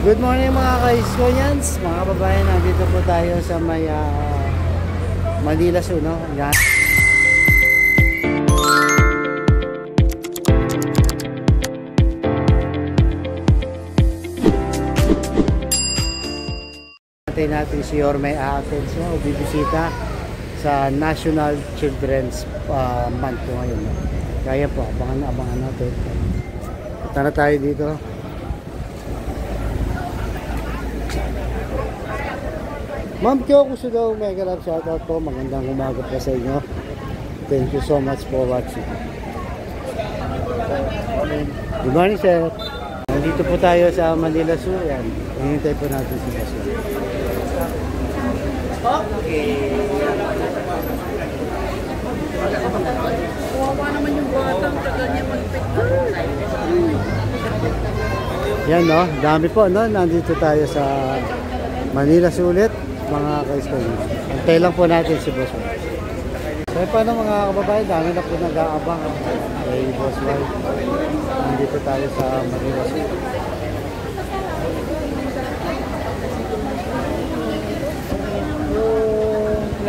Good morning mga ka-Iskonians, mga kababayan, nandito po tayo sa may Manila Zoo, no? Yan. Natin si Yorme Athens, no? Bibisita sa National Children's Month po ngayon, no? Kaya po, abangan natin. Punta na tayo dito. Ma'am Kyoko Sudo, mega love shoutout po. Magandang umaga po sa inyo. Thank you so much for watching. Good morning, sir. Nandito po tayo sa Manila Zoo. Yan. Hinihintay po natin si Boss. Okay. Kawawa naman yung batang tagal niya mag-picture. Yan, no? Dami po, no? Nandito tayo sa Manila Zoo ulit, mga ka-Iskonians. Antay lang po natin si Boss. So, paano mga kababayan? Dami na po nag-aabang kay Boss White. Nandito tayo sa Manila Zoo.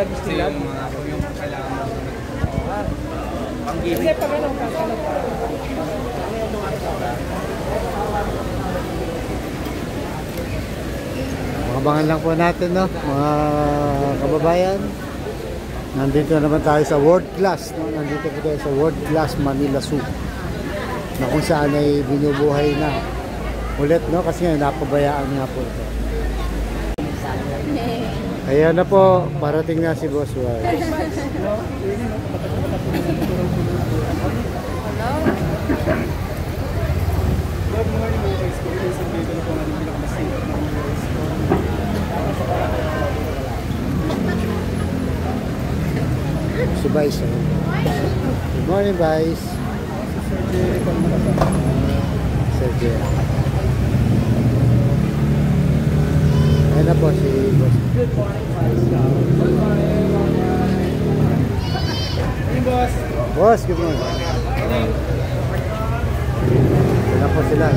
Kasi yung mga yung kailangan mo Kasi pag ano ka, Abangan lang po natin, no, mga kababayan. Nandito naman tayo sa World Class, no? Nandito po tayo sa World Class Manila Zoo, na kung saan ay binubuhay na ulit, no, kasi nga napabayaan nga po ito. Ayan na po, parating na si Boss White. Si Vice. Good morning, Vice. Sergio. Ayan na po si Boss. Good morning, Vice. Good morning. Hey, boss. Boss, good morning. Ayan na po sila.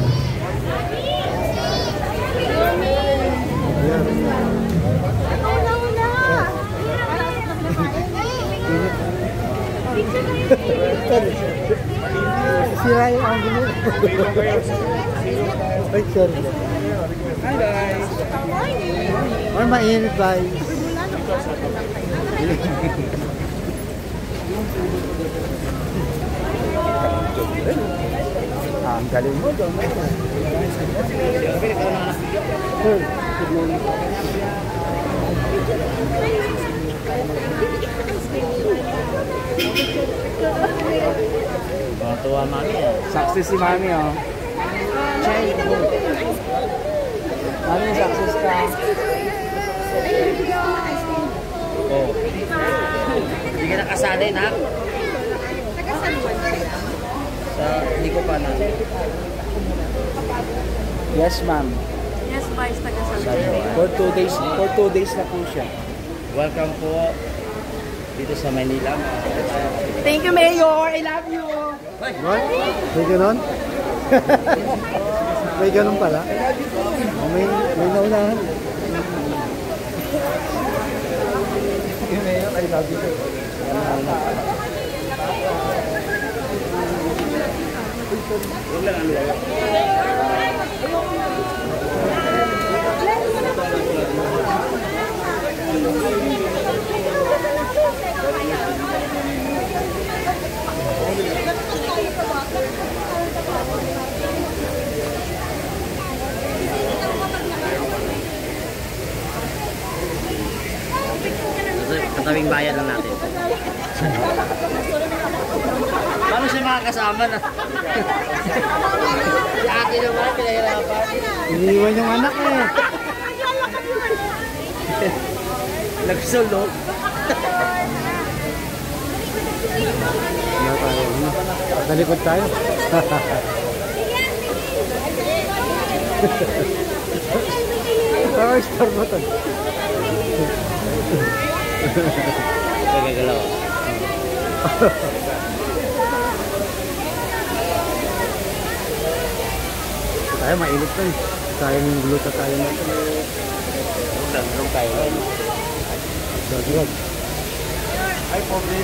Sira yung angulo. Ay, sorry. Hi, guys. Or mainit, guys. Ang galing mo, John. Sir, good morning. Tuwa, mami. Success si mami, oh. Mami, success ka. Oh. Hindi ka nakasanay, na? Sa, hindi ko pa na. Yes, ma'am. yes, Vice, taga-sabi. For 2 days na po siya. Welcome po dito sa Manila. Thank you, Mayor. I love you. What? May ganon? May ganon pala? May naunahan. I love you. Katabing bayan lang natin. Paano siya makakasama na? Si ate naman, pinahirapan. Iniwan yung anak eh. Nagsulog. Ano tayo? Talikod tayo. Parang star mo ito. Gagalaw. Tayo mainit na eh. Tayong gluta tayo na. Nandun kayo. Gagawag. Ay, pobre.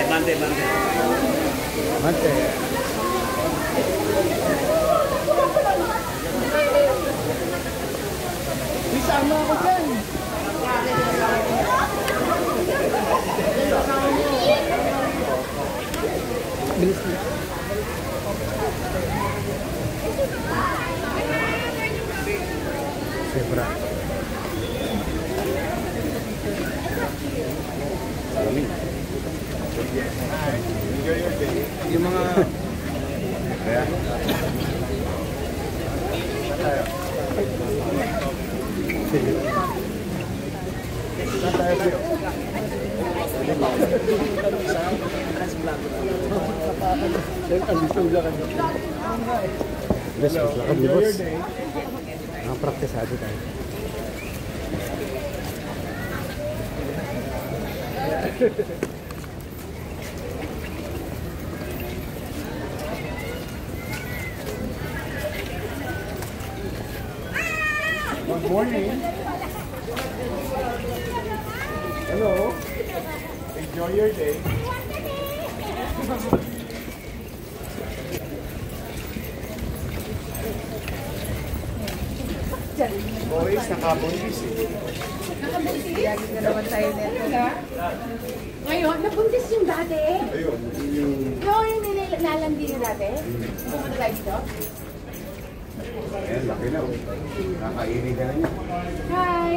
Mante. Mante. Isama ako dyan. Bilis na. Siyempre. Yung mga... Kaya? Sige. Best of luck kami, boss. Ang praktisado tayo. Good morning. Hello. Enjoy your day. Boys, nakabuntis eh. Lagi na naman tayo nito. Ngayon, nabuntis yung dati. Ayun, yung... Yung nilalandi yung dati. Pumunta tayo dito. Ayan, laki na. Nakainig ka na niya. Hi!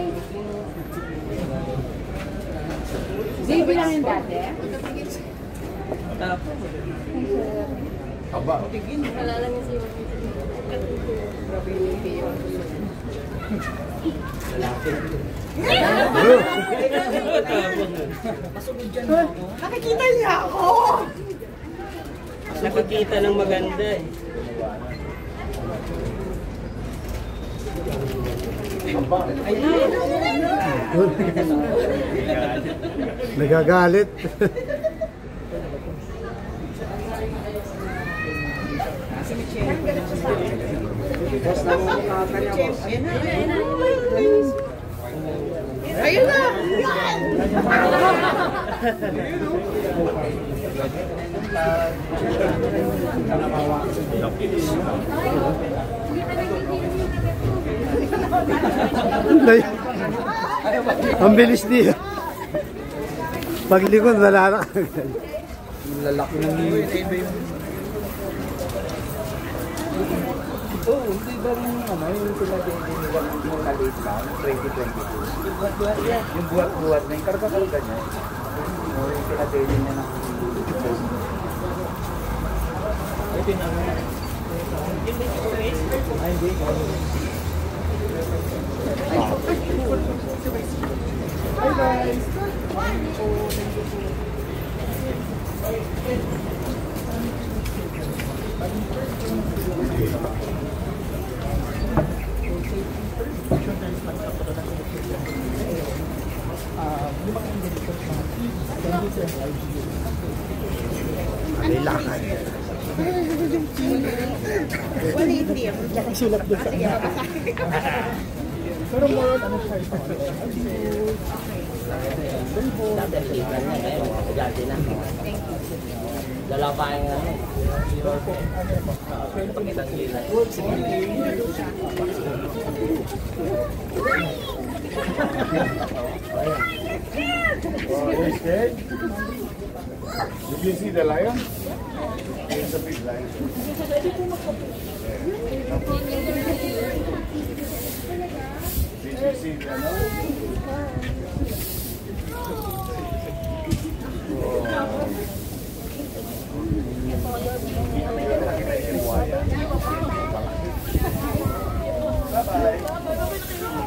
Baby lang yung dati. Aba. Wala lang yung siyo. Nakikita niya ako! Nakikita ng maganda eh. Nagagalit. Ayun na! Ang bilis niya. Paglikod, wala na. Lalaki ng iba yung... Ito, hindi ba rin yung sila din yung na-late down, 2022? Yung buhat-buhat yan. Yung buhat-buhat na yung karga-karga niya. Yung pinadeli niya ng... Ito na nga. Ay, hindi. Hi guys. Kailangan. Wala hindi ako. Sulat doon. Pero more on ano siya ito. Lalapay nga. Wow, you're scared? Did you see the lion? It's a big lion. Did you see the Bye-bye.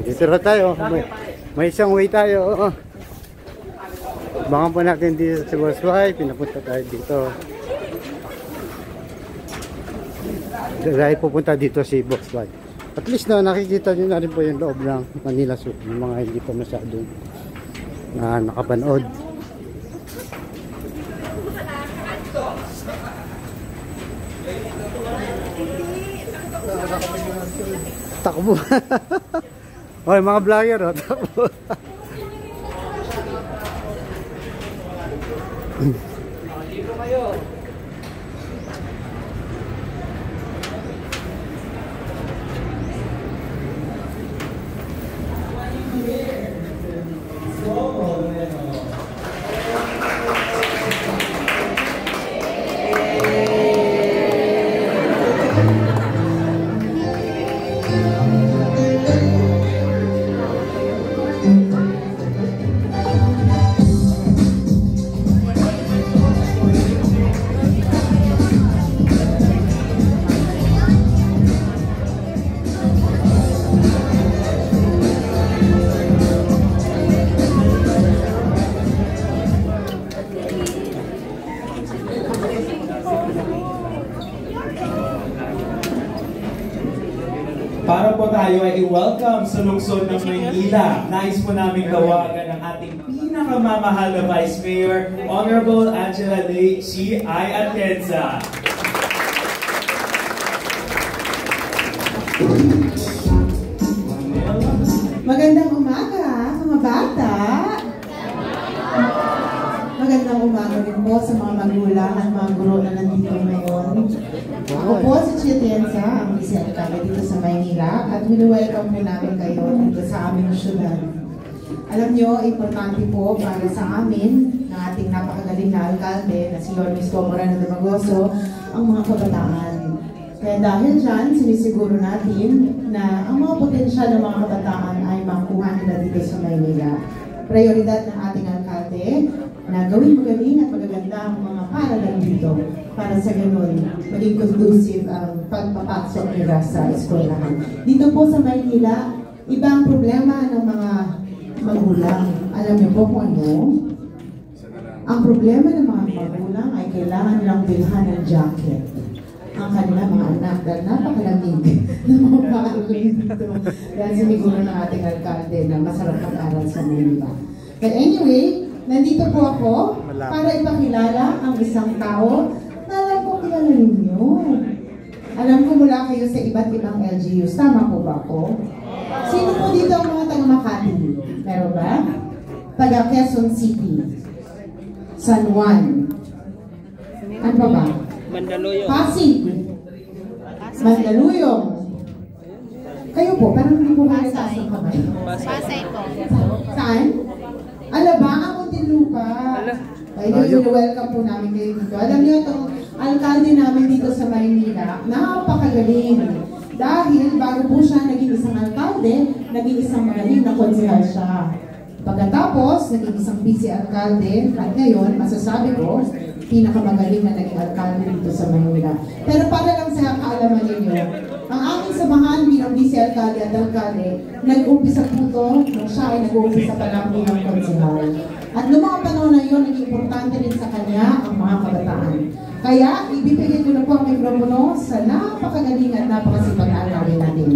Dito na tayo. May isang way tayo. Bangan po natin dito sa Boss Y. Pinapunta tayo dito. Dahil pupunta dito si Boss Y. At least na nakikita nyo na rin po yung loob ng Manila Zoo. Yung mga hindi pa masyadong nakapanood. Takbo. Oy, mga vlogger, oh, takbo. Dito kayo. Para po tayo ay i-welcome sa lungsod ng Maynila. Nais po namin tawagan ang ating pinakamamahal na Vice Mayor, Honorable Angela Lei C. I. Atienza. Magandang umaga, mga bata. Magandang umaga din po sa mga magulang at mga guro na nandito ngayon. Ako po si Chietienza, ang vice-alcalde dito sa Maynila, at welcome po namin kayo dito sa aming syudad. Alam nyo, importante po para sa amin, na ating napakagaling na alkalde, na si Lord Misko Moreno de Magoso, ang mga kabataan. Kaya dahil dyan, sinisiguro natin na ang mga potensyal ng mga kabataan ay makuha nila dito sa Maynila. Prioridad ng ating alkalde na gawin magaling at magaganda ang mga paralan dito para sa ganun maging conducive ang pagpapasok nila sa eskwelahan. Dito po sa Maynila, iba ang problema ng mga magulang. Alam niyo po kung ano? Ang problema ng mga magulang ay kailangan nilang bilhan ng jacket ang kanilang mga anak dahil napakalamig ng mga paaral dito. Dahil siniguro ng ating alkalde na masarap mag-aral sa Maynila. But anyway, nandito po ako para ipakilala ang isang tao na alam ko kilala ninyo. Alam ko mula kayo sa iba't ibang LGUs. Tama po ba ako? Sino po dito ang mga taga Makati? Meron ba? Taga Quezon City. San Juan. Ano pa ba? Mandaluyong. Pasig. Mandaluyong. Kayo po, parang hindi po kayo taas ng kamay. Pasay po. Saan? Alabang, Muntinlupa. Kaya welcome po namin kayo dito. Alam niyo, itong alkalde namin dito sa Maynila, napakagaling. Dahil bago po siya naging isang alkalde, naging isang magaling na konsehal siya. Pagkatapos, naging isang vice-alkalde, at ngayon, masasabi ko, pinakamagaling na naging alkalde dito sa Maynila. Pero para lang sa kaalaman ninyo, ang aming samahan bilang vice-alkalde at alkalde, nag-umpisa po ito nung siya ay nag-uumpisa pa lang bilang konsehal. At noong mga panahon na yun, naging importante rin sa kanya ang mga kabataan. Kaya, ibibigay ko na po ang mikropono sa napakagaling at napakasipag na alkalde natin.